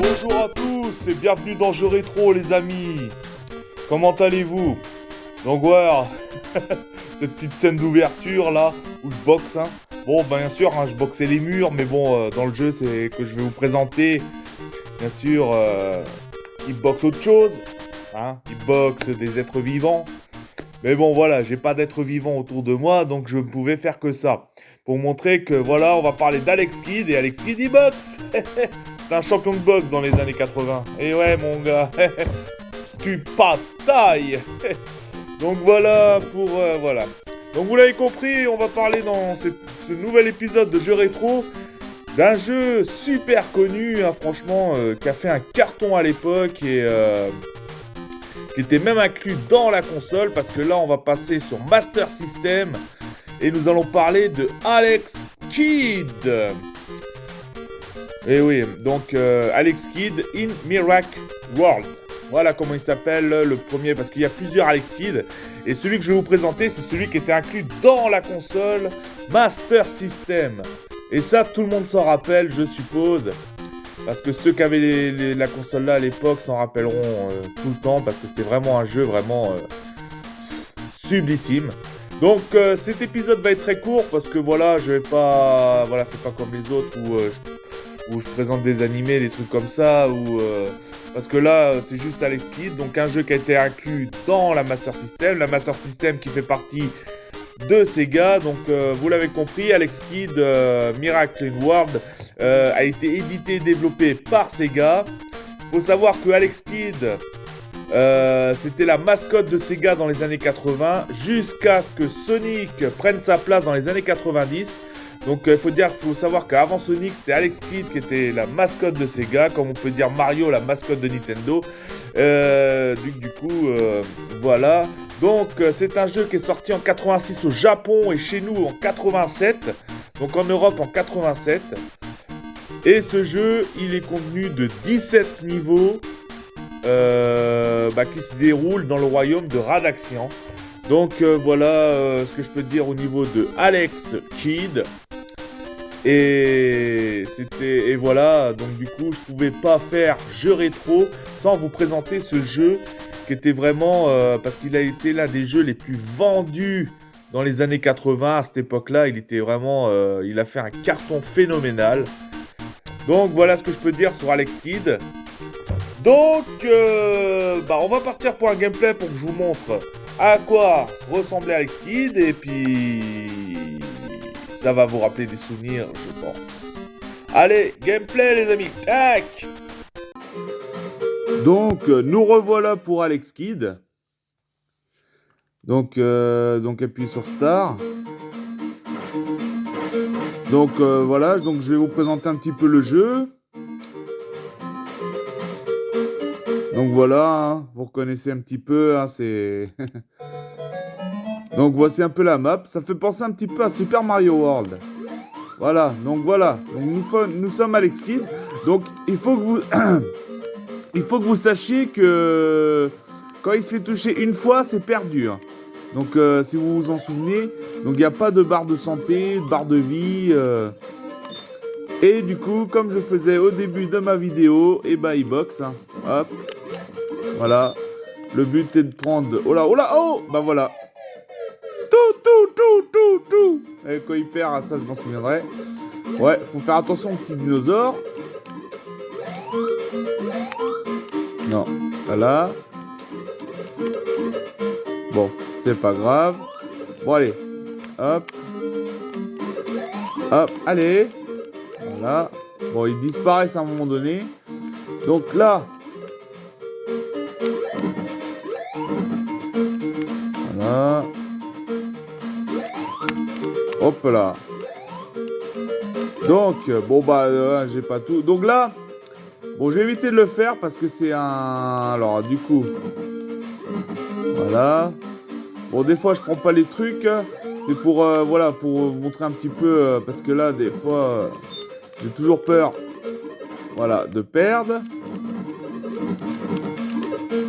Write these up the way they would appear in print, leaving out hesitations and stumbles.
Bonjour à tous et bienvenue dans Jeux Rétro les amis. Comment allez-vous? Donc voilà, cette petite scène d'ouverture là où je boxe. Bon bien sûr je boxais les murs, mais bon dans le jeu c'est que je vais vous présenter. Bien sûr il boxe autre chose, il boxe des êtres vivants. Mais bon voilà, j'ai pas d'êtres vivants autour de moi, donc je ne pouvais faire que ça. Pour montrer que voilà, on va parler d'Alex Kidd, et Alex Kidd il boxe. C'est un champion de boxe dans les années 80. Et ouais mon gars, tu patailles. Donc voilà pour voilà. Donc vous l'avez compris, on va parler dans ce nouvel épisode de Jeux Rétro d'un jeu super connu, franchement, qui a fait un carton à l'époque et qui était même inclus dans la console, parce que là on va passer sur Master System et nous allons parler de Alex Kidd. Et oui, donc Alex Kidd in Miracle World. Voilà comment il s'appelle le premier, parce qu'il y a plusieurs Alex Kidd. Et celui que je vais vous présenter, c'est celui qui était inclus dans la console Master System. Et ça, tout le monde s'en rappelle, je suppose. Parce que ceux qui avaient la console là à l'époque s'en rappelleront tout le temps, parce que c'était vraiment un jeu vraiment sublissime. Donc cet épisode va être très court, parce que voilà, je vais pas, voilà, c'est pas comme les autres où je présente des animés, des trucs comme ça, parce que là c'est juste Alex Kidd, donc un jeu qui a été inclus dans la Master System qui fait partie de Sega. Donc vous l'avez compris, Alex Kidd Miracle in World a été édité et développé par Sega. Faut savoir que Alex Kidd c'était la mascotte de Sega dans les années 80, jusqu'à ce que Sonic prenne sa place dans les années 90. Donc faut savoir qu'avant Sonic, c'était Alex Kidd qui était la mascotte de Sega, comme on peut dire Mario la mascotte de Nintendo. Du coup, voilà. Donc c'est un jeu qui est sorti en 86 au Japon et chez nous en 87. Donc en Europe en 87. Et ce jeu, il est contenu de 17 niveaux qui se déroulent dans le royaume de Radaxian. Donc voilà ce que je peux te dire au niveau de Alex Kidd. Et voilà, donc du coup je pouvais pas faire jeu rétro sans vous présenter ce jeu qui était vraiment parce qu'il a été l'un des jeux les plus vendus dans les années 80. À cette époque-là, il était vraiment il a fait un carton phénoménal. Donc voilà ce que je peux dire sur Alex Kidd. Donc on va partir pour un gameplay pour que je vous montre à quoi ressemblait Alex Kidd, et puis ça va vous rappeler des souvenirs, je pense. Allez, gameplay les amis, tac. Donc nous revoilà pour Alex Kidd. Donc appuyez sur Start. Donc voilà, donc je vais vous présenter un petit peu le jeu. Donc voilà, hein, vous reconnaissez un petit peu, hein, c'est... Donc voici un peu la map, ça fait penser un petit peu à Super Mario World. Voilà, donc nous sommes Alex Kidd. Donc il faut que vous... il faut que vous sachiez que quand il se fait toucher une fois, c'est perdu, hein. Donc si vous vous en souvenez, donc il n'y a pas de barre de santé, de barre de vie. Et du coup, comme je faisais au début de ma vidéo, et bah il boxe, hein. Hop, voilà. Le but est de prendre... Oh là, oh là, oh. Bah voilà. Tout. Et quand il perd, ah, ça je m'en souviendrai. Ouais, faut faire attention aux petits dinosaures. Non, voilà. Bon, c'est pas grave. Bon, allez. Hop. Hop, allez. Voilà. Bon, ils disparaissent à un moment donné. Donc là. Voilà. Hop là. Donc, bon bah, j'ai pas tout. Donc là, bon, j'ai évité de le faire parce que c'est un... Alors, du coup... Voilà. Bon, des fois, je prends pas les trucs. C'est pour, voilà, pour vous montrer un petit peu... parce que là, des fois, j'ai toujours peur, voilà, de perdre.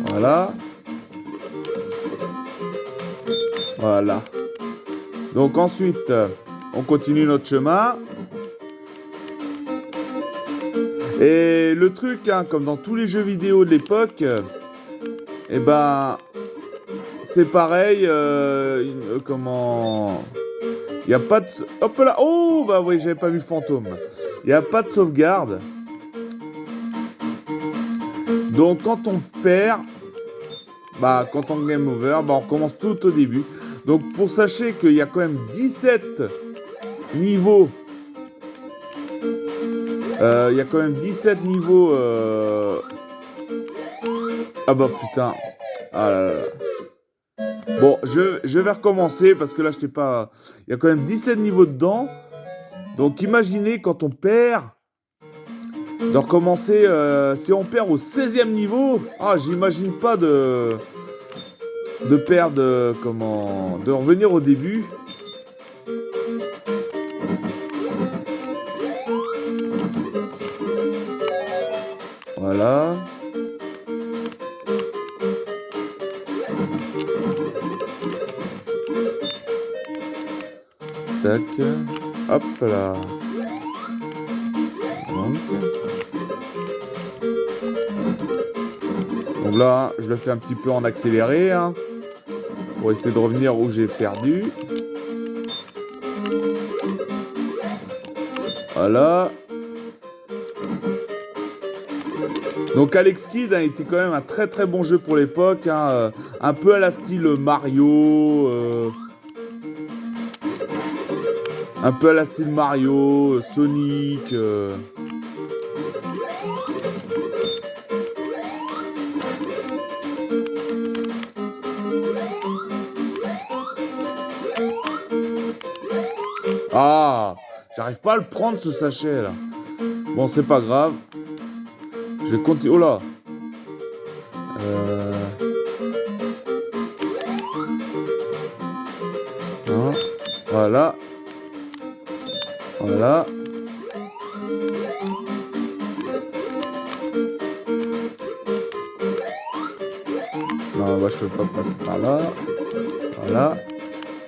Voilà. Voilà. Donc ensuite, on continue notre chemin. Et le truc, hein, comme dans tous les jeux vidéo de l'époque, eh ben, c'est pareil. Comment... Il n'y a pas de... Hop là. Oh, bah oui, j'avais pas vu le fantôme. Il n'y a pas de sauvegarde. Donc quand on perd, bah quand on game over, bah on recommence tout au début. Donc pour sachez qu'il y a quand même 17 niveaux. Il y a quand même 17 niveaux. Ah bah putain. Ah là là là. Bon, je vais recommencer parce que là je t'ai pas... Il y a quand même 17 niveaux dedans. Donc imaginez quand on perd, de recommencer, si on perd au 16e niveau, ah j'imagine pas de perdre, comment, de revenir au début. Voilà. Tac. Hop là. Donc là, je le fais un petit peu en accéléré, hein, pour essayer de revenir où j'ai perdu. Voilà. Donc Alex Kidd a été quand même un très très bon jeu pour l'époque, hein, un peu à la style Mario, un peu à la style Mario, Sonic. Ah, j'arrive pas à le prendre ce sachet là. Bon, c'est pas grave. Je vais continuer. Oh là. Hein, voilà. Voilà. Non, bah, je peux pas passer par là. Voilà.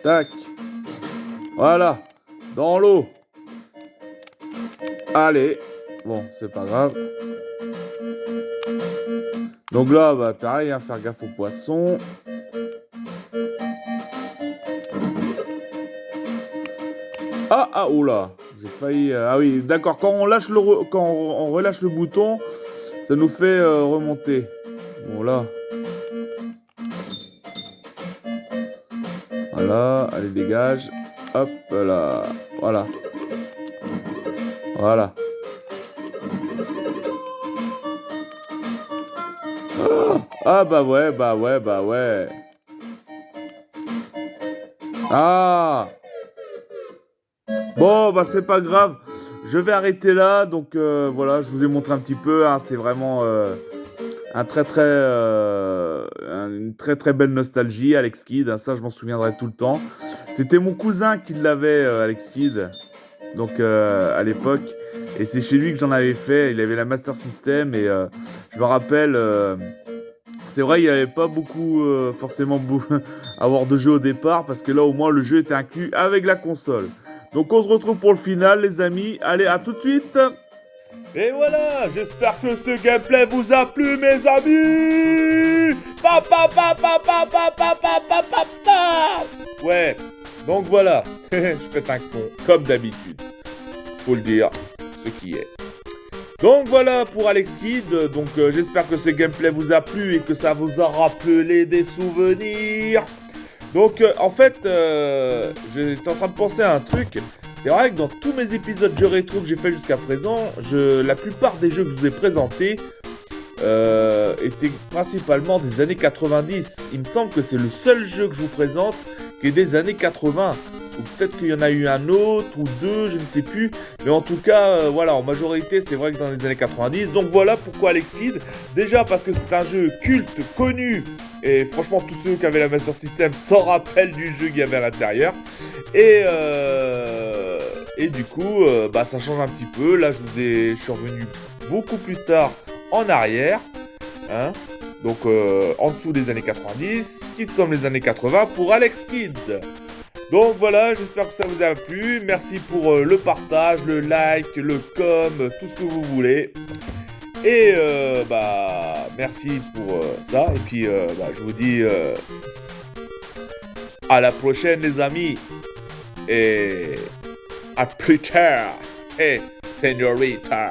Tac. Voilà. Dans l'eau. Allez. Bon, c'est pas grave. Donc là, bah pareil, hein, faire gaffe aux poissons. Ah, oula. J'ai failli... ah oui, d'accord. Quand on lâche quand on relâche le bouton, ça nous fait remonter. Bon, là. Voilà. Allez, dégage. Hop là. Voilà. Voilà. Ah bah ouais, bah ouais, bah ouais. Ah. Bon, bah c'est pas grave. Je vais arrêter là. Donc voilà, je vous ai montré un petit peu. Hein, c'est vraiment une très très belle nostalgie, Alex Kidd. Hein, ça, je m'en souviendrai tout le temps. C'était mon cousin qui l'avait, Alex Kidd. Donc à l'époque. Et c'est chez lui que j'en avais fait. Il avait la Master System. Et je me rappelle. C'est vrai, il n'y avait pas beaucoup, forcément, avoir de jeux au départ, parce que là, au moins, le jeu était inclus avec la console. Donc, on se retrouve pour le final, les amis. Allez, à tout de suite. Et voilà, j'espère que ce gameplay vous a plu, mes amis. Ouais, donc voilà, je pète un con, comme d'habitude. Faut le dire, ce qui est. Donc voilà pour Alex Kidd, donc j'espère que ce gameplay vous a plu et que ça vous a rappelé des souvenirs. Donc en fait, j'étais en train de penser à un truc. C'est vrai que dans tous mes épisodes jeux rétro que j'ai fait jusqu'à présent, la plupart des jeux que je vous ai présentés étaient principalement des années 90. Il me semble que c'est le seul jeu que je vous présente qui est des années 80. Ou peut-être qu'il y en a eu un autre ou deux, je ne sais plus. Mais en tout cas, voilà, en majorité, c'est vrai que dans les années 90. Donc voilà pourquoi Alex Kidd. Déjà parce que c'est un jeu culte, connu. Et franchement, tous ceux qui avaient la Master System s'en rappellent du jeu qu'il y avait à l'intérieur. Et du coup, bah, ça change un petit peu. Là, je suis revenu beaucoup plus tard en arrière. Hein, donc en dessous des années 90, qui sommes les années 80 pour Alex Kidd. Donc voilà, j'espère que ça vous a plu. Merci pour le partage, le like, le com, tout ce que vous voulez. Et bah merci pour ça. Et puis bah, je vous dis à la prochaine les amis. Et à plus tard. Et señorita.